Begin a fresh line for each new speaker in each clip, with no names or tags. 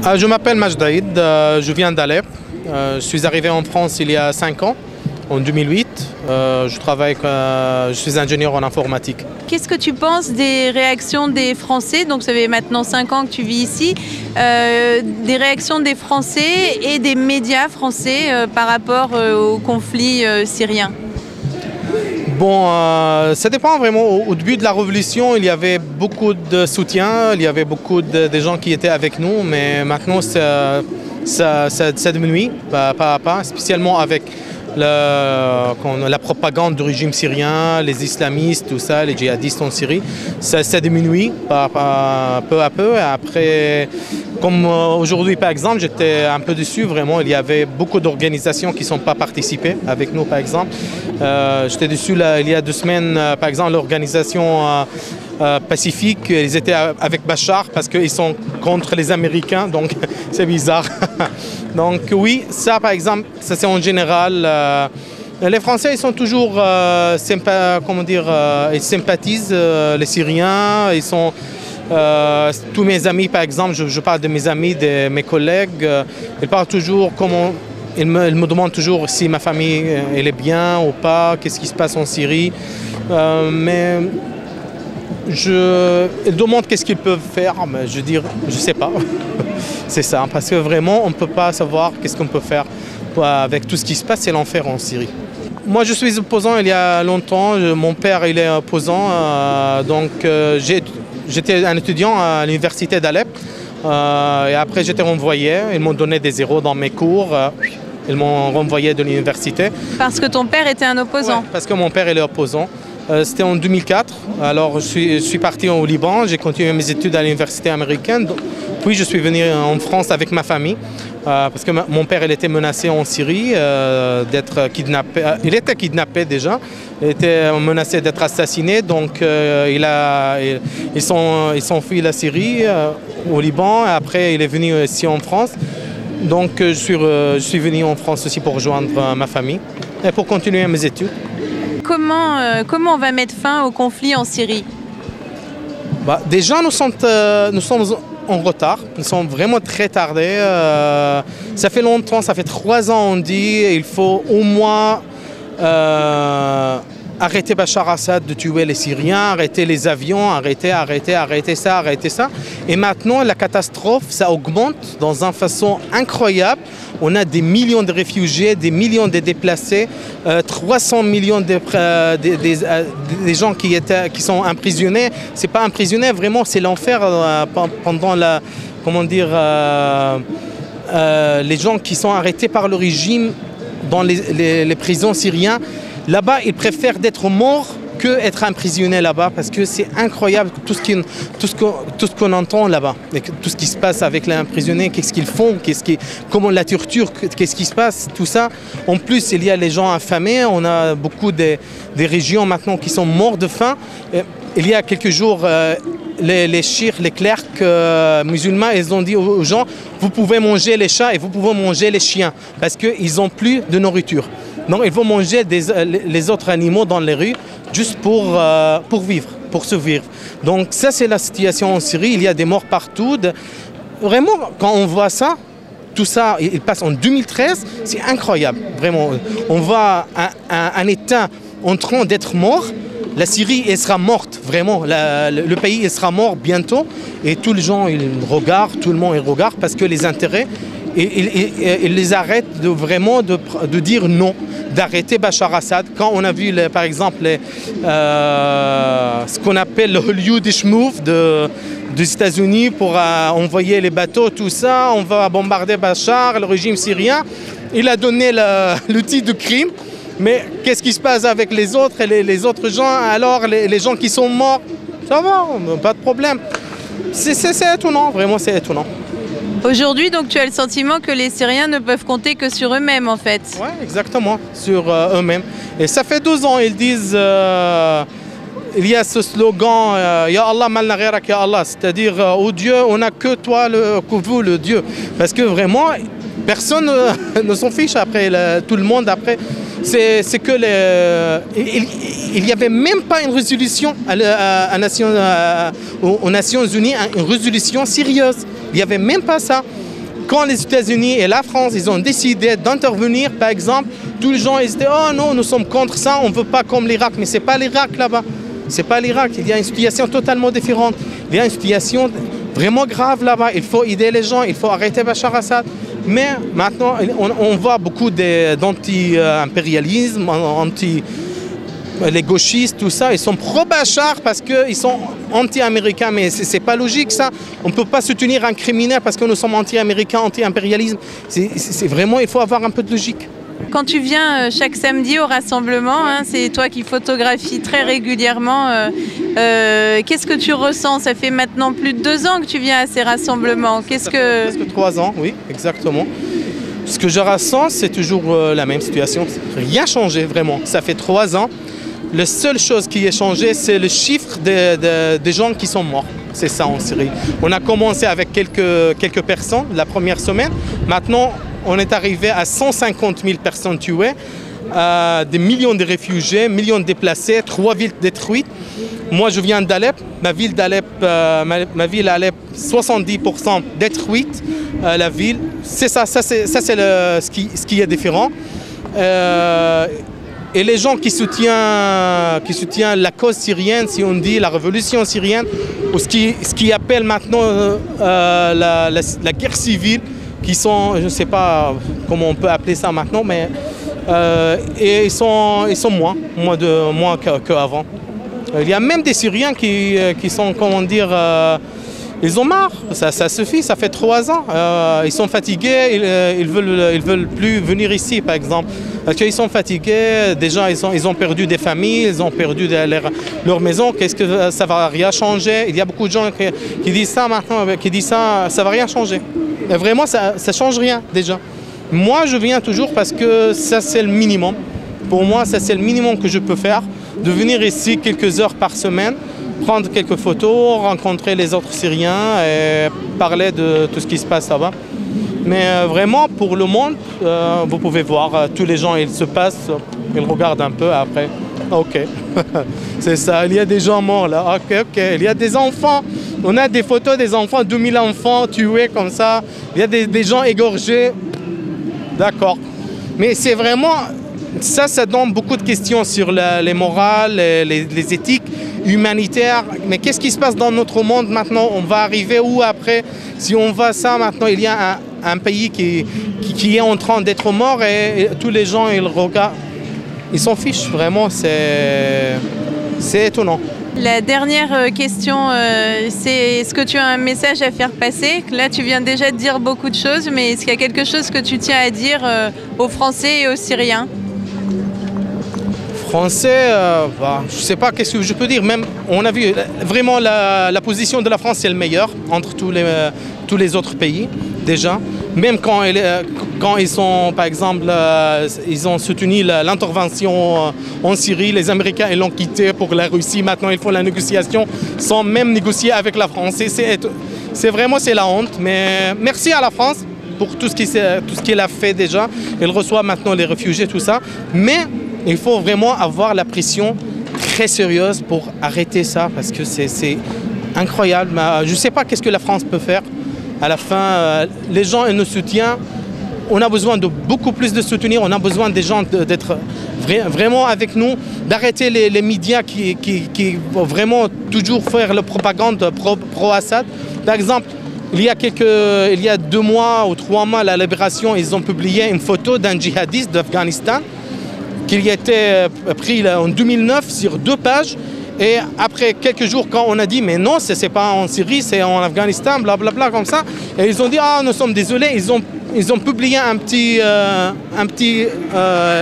Je m'appelle Majdaïd, je viens d'Alep. Je suis arrivé en France il y a 5 ans, en 2008. Je suis ingénieur en informatique.
Qu'est-ce que tu penses des réactions des Français? Donc ça fait maintenant 5 ans que tu vis ici. Des réactions des Français et des médias français par rapport au conflit syrien?
Bon, ça dépend vraiment. Au début de la révolution, il y avait beaucoup de soutien, il y avait beaucoup de gens qui étaient avec nous, mais maintenant ça diminue pas à pas, spécialement avec la propagande du régime syrien, les islamistes, tout ça, les djihadistes en Syrie. Ça diminue peu à peu. Après, comme aujourd'hui par exemple, j'étais un peu déçu vraiment. Il y avait beaucoup d'organisations qui ne sont pas participées avec nous par exemple. J'étais déçu il y a 2 semaines, par exemple, l'organisation Pacifique, ils étaient avec Bachar parce qu'ils sont contre les Américains, donc c'est bizarre. Donc oui, ça par exemple, ça c'est en général. Les Français, ils sont toujours ils sympathisent les Syriens. Ils sont tous mes amis, par exemple, je parle de mes amis, de mes collègues. Ils parlent toujours comment. Ils me demandent toujours si ma famille elle est bien ou pas, qu'est-ce qui se passe en Syrie. Mais ils demandent qu'est-ce qu'ils peuvent faire, mais je dis, je sais pas. C'est ça, parce que vraiment, on ne peut pas savoir qu'est-ce qu'on peut faire avec tout ce qui se passe, c'est l'enfer en Syrie. Moi, je suis opposant il y a longtemps. Mon père, il est opposant. Donc, j'étais un étudiant à l'université d'Alep. Et après, j'étais renvoyé. Ils m'ont donné des 0 dans mes cours. Ils m'ont renvoyé de l'université.
Parce que ton père était un opposant?
Ouais, parce que mon père, il est opposant. C'était en 2004. Alors, je suis parti au Liban. J'ai continué mes études à l'université américaine. Puis, je suis venu en France avec ma famille. Parce que mon père, il était menacé en Syrie d'être kidnappé. Il était kidnappé déjà. Il était menacé d'être assassiné. Donc, ils sont fuis la Syrie au Liban. Et après, il est venu ici en France. Donc, je suis venu en France aussi pour rejoindre ma famille et pour continuer mes études.
Comment on va mettre fin au conflit en Syrie?
Déjà, nous sommes en retard. Nous sommes vraiment très tardés. Ça fait longtemps, ça fait 3 ans on dit il faut au moins arrêter Bachar Assad de tuer les Syriens, arrêter les avions, arrêter ça. Et maintenant, la catastrophe, ça augmente dans une façon incroyable. On a des millions de réfugiés, des millions de déplacés, 300 millions des gens qui sont emprisonnés. C'est pas emprisonnés, vraiment, c'est l'enfer pendant les gens qui sont arrêtés par le régime dans les prisons syriennes. Là-bas, ils préfèrent d'être morts qu'être emprisonnés là-bas parce que c'est incroyable tout ce qu'on entend là-bas. Tout ce qui se passe avec les emprisonnés, qu'est-ce qu'ils font, comment la torture, qu'est-ce qui se passe, tout ça. En plus, il y a les gens affamés. On a beaucoup des régions maintenant qui sont morts de faim. Il y a quelques jours, les clercs musulmans, ils ont dit aux gens, vous pouvez manger les chats et vous pouvez manger les chiens parce qu'ils n'ont plus de nourriture. Donc ils vont manger les autres animaux dans les rues juste pour vivre, pour survivre. Donc ça c'est la situation en Syrie, il y a des morts partout. Vraiment, quand on voit ça, tout ça, il passe en 2013, c'est incroyable, vraiment. On voit un État en train d'être mort. La Syrie, elle sera morte, vraiment. Le pays, il sera mort bientôt. Et tous les gens, ils regardent, tout le monde, il regarde parce que les intérêts, ils les arrêtent de dire non, d'arrêter Bachar Assad. Quand on a vu, par exemple, ce qu'on appelle le Hollywoodish move des États-Unis pour envoyer les bateaux, tout ça, on va bombarder Bachar, le régime syrien. Il a donné l'outil de crime. Mais qu'est-ce qui se passe avec les autres et les autres gens? Alors, les gens qui sont morts, ça va, pas de problème. C'est étonnant, vraiment c'est étonnant.
Aujourd'hui, donc, tu as le sentiment que les Syriens ne peuvent compter que sur eux-mêmes, en fait.
Oui, exactement, sur eux-mêmes. Et ça fait 2 ans, ils disent, il y a ce slogan, Ya Allah malna ghayrak ya Allah, c'est-à-dire, au Dieu, on n'a que toi, que vous, le Dieu. Parce que vraiment, personne ne s'en fiche après, tout le monde après. C'est que il n'y avait même pas une résolution aux Nations Unies, une résolution sérieuse. Il n'y avait même pas ça. quand les États-Unis et la France, ils ont décidé d'intervenir, par exemple, tous les gens ils disaient « Oh non, nous sommes contre ça, on ne veut pas comme l'Irak ». Mais ce n'est pas l'Irak là-bas. Ce n'est pas l'Irak. Il y a une situation totalement différente. Il y a une situation vraiment grave là-bas. Il faut aider les gens, il faut arrêter Bachar Assad. Mais maintenant, on voit beaucoup d'anti-impérialisme, les gauchistes, tout ça, ils sont pro-Bachar parce qu'ils sont anti-américains. Mais ce n'est pas logique ça. On ne peut pas soutenir un criminel parce que nous sommes anti-américains, anti-impérialisme. C'est vraiment, il faut avoir un peu de logique.
Quand tu viens chaque samedi au rassemblement, hein, c'est toi qui photographies très régulièrement. Qu'est-ce que tu ressens? Ça fait maintenant plus de 2 ans que tu viens à ces rassemblements.
Presque 3 ans, oui, exactement. Ce que je ressens, c'est toujours la même situation. Rien changé, vraiment. Ça fait 3 ans. La seule chose qui a changé, c'est le chiffre des gens qui sont morts. C'est ça en Syrie. On a commencé avec quelques personnes la première semaine. Maintenant, on est arrivé à 150 000 personnes tuées, des millions de réfugiés, millions de déplacés, 3 villes détruites. Moi, je viens d'Alep. Ma ville d'Alep, 70% détruite. La ville, c'est ça. C'est ce qui est différent. Et les gens qui soutiennent la cause syrienne, si on dit la révolution syrienne, ou ce qui appelle maintenant la guerre civile, qui sont, je ne sais pas comment on peut appeler ça maintenant, mais et ils sont moins qu'avant. Il y a même des Syriens qui sont, comment dire, ils ont marre, ça suffit, ça fait 3 ans. Ils sont fatigués, ils veulent plus venir ici, par exemple. Parce qu'ils sont fatigués, déjà ils ont perdu des familles, ils ont perdu leur maison. Qu'est-ce que ça va rien changer? Il y a beaucoup de gens qui disent ça maintenant, qui disent ça va rien changer. Et vraiment, ça change rien déjà. Moi, je viens toujours parce que ça c'est le minimum. Pour moi, ça c'est le minimum que je peux faire, de venir ici quelques heures par semaine, prendre quelques photos, rencontrer les autres Syriens et parler de tout ce qui se passe là-bas. Mais vraiment, pour le monde, vous pouvez voir, tous les gens, ils se passent, ils regardent un peu après. Ok, c'est ça, il y a des gens morts là, ok, il y a des enfants. On a des photos des enfants, 2000 enfants tués comme ça. Il y a des gens égorgés. D'accord. Mais c'est vraiment, ça donne beaucoup de questions sur les morales, les éthiques humanitaires. Mais qu'est-ce qui se passe dans notre monde maintenant? On va arriver où après? Si on va ça maintenant, il y a un pays qui est en train d'être mort et tous les gens, ils regardent. Ils s'en fichent, vraiment, c'est étonnant.
La dernière question, c'est est-ce que tu as un message à faire passer? Là, tu viens déjà de dire beaucoup de choses, mais est-ce qu'il y a quelque chose que tu tiens à dire aux Français et aux Syriens?
Français, je ne sais pas qu'est-ce que je peux dire. Même, on a vu vraiment la position de la France, c'est le meilleur entre tous les autres pays, déjà. Même quand ils sont, par exemple, ils ont soutenu l'intervention en Syrie, les Américains ils l'ont quitté pour la Russie. Maintenant, ils font la négociation sans même négocier avec la France. C'est vraiment la honte. Mais merci à la France pour tout ce qu'elle a fait déjà. Elle reçoit maintenant les réfugiés, tout ça. Mais il faut vraiment avoir la pression très sérieuse pour arrêter ça parce que c'est incroyable. Je ne sais pas qu'est-ce que la France peut faire. À la fin, les gens ils nous soutiennent. On a besoin de beaucoup plus de soutenir. On a besoin des gens d'être vraiment avec nous, d'arrêter les médias qui vont vraiment toujours faire la propagande pro-Assad. Par exemple, il y a 2 mois ou 3 mois, la Libération, ils ont publié une photo d'un djihadiste d'Afghanistan qui a été pris en 2009 sur 2 pages. Et après quelques jours, quand on a dit « mais non, c'est pas en Syrie, c'est en Afghanistan, blablabla » comme ça, et ils ont dit « ah, nous sommes désolés », ils ont publié un petit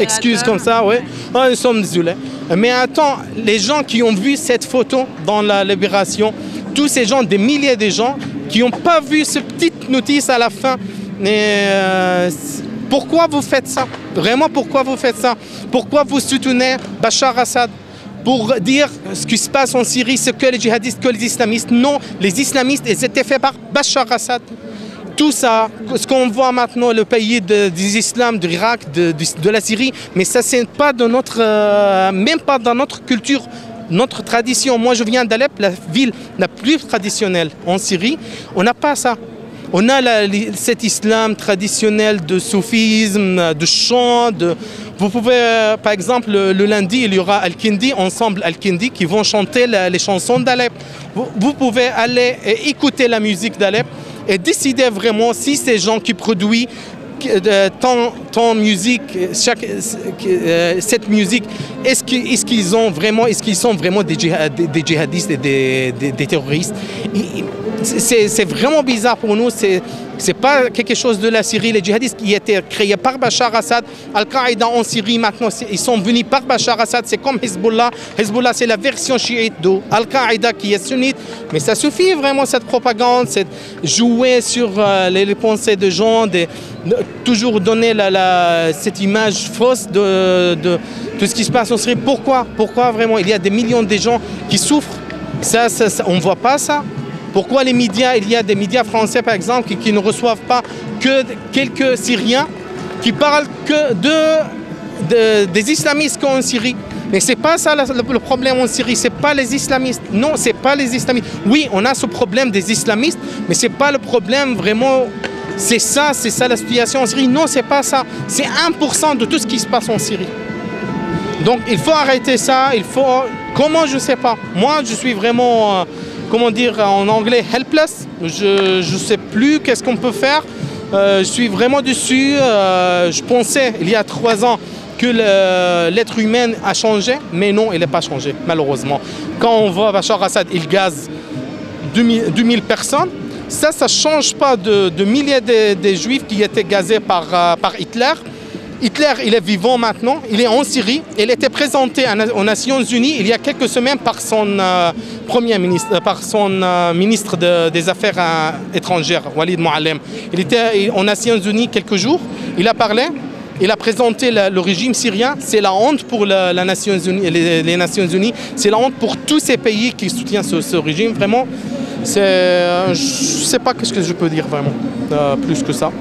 excuse comme ça, ouais. « Ah, nous sommes désolés ». Mais attends, les gens qui ont vu cette photo dans la Libération, tous ces gens, des milliers de gens, qui n'ont pas vu cette petite notice à la fin, mais pourquoi vous faites ça? Vraiment, pourquoi vous faites ça? Pourquoi vous soutenez Bachar Assad? Pour dire ce qui se passe en Syrie, c'est que les djihadistes, que les islamistes. Non, les islamistes, ils étaient faits par Bachar Assad. Tout ça, ce qu'on voit maintenant, le pays des islams, de l'Irak, de la Syrie, mais ça, c'est pas de même pas dans notre culture, notre tradition. Moi, je viens d'Alep, la ville la plus traditionnelle en Syrie. On n'a pas ça. On a cet islam traditionnel de soufisme, de chant. Vous pouvez, par exemple, le lundi, il y aura Al-Kindi, ensemble Al-Kindi, qui vont chanter les chansons d'Alep. Vous pouvez aller écouter la musique d'Alep et décider vraiment si ces gens qui produisent ton musique, cette musique, est-ce qu'ils sont vraiment des djihadistes et des terroristes. C'est vraiment bizarre pour nous. C'est pas quelque chose de la Syrie. Les djihadistes qui étaient créés par Bachar Assad, Al-Qaïda en Syrie maintenant, ils sont venus par Bachar Assad. C'est comme Hezbollah. Hezbollah, c'est la version chiite de Al-Qaïda qui est sunnite. Mais ça suffit vraiment cette propagande, jouer sur les pensées de gens, toujours donner cette image fausse de tout ce qui se passe en Syrie. Pourquoi vraiment? Il y a des millions de gens qui souffrent. On ne voit pas ça. Pourquoi les médias, il y a des médias français par exemple qui ne reçoivent pas que quelques Syriens qui parlent que des islamistes qu'en Syrie. Mais c'est pas ça le problème en Syrie, c'est pas les islamistes. Non, c'est pas les islamistes. Oui, on a ce problème des islamistes, mais c'est pas le problème vraiment. C'est ça la situation en Syrie. Non, c'est pas ça. C'est 1% de tout ce qui se passe en Syrie. Donc il faut arrêter ça. Comment, je sais pas. Moi, je suis vraiment comment dire en anglais, helpless. Je ne sais plus qu'est-ce qu'on peut faire. Je suis vraiment dessus. Je pensais, il y a 3 ans, que l'être humain a changé, mais non, il n'a pas changé, malheureusement. Quand on voit Bachar Assad, il gaze 2000 personnes, ça ne change pas de milliers de Juifs qui étaient gazés par Hitler. Hitler, il est vivant maintenant, il est en Syrie. Il était présenté aux Nations Unies il y a quelques semaines par son Premier ministre, par son ministre des Affaires étrangères, Walid Moallem. Il était aux Nations Unies quelques jours, il a parlé, il a présenté le régime syrien. C'est la honte pour les Nations Unies, c'est la honte pour tous ces pays qui soutiennent ce régime. Vraiment, je ne sais pas ce que je peux dire vraiment, plus que ça.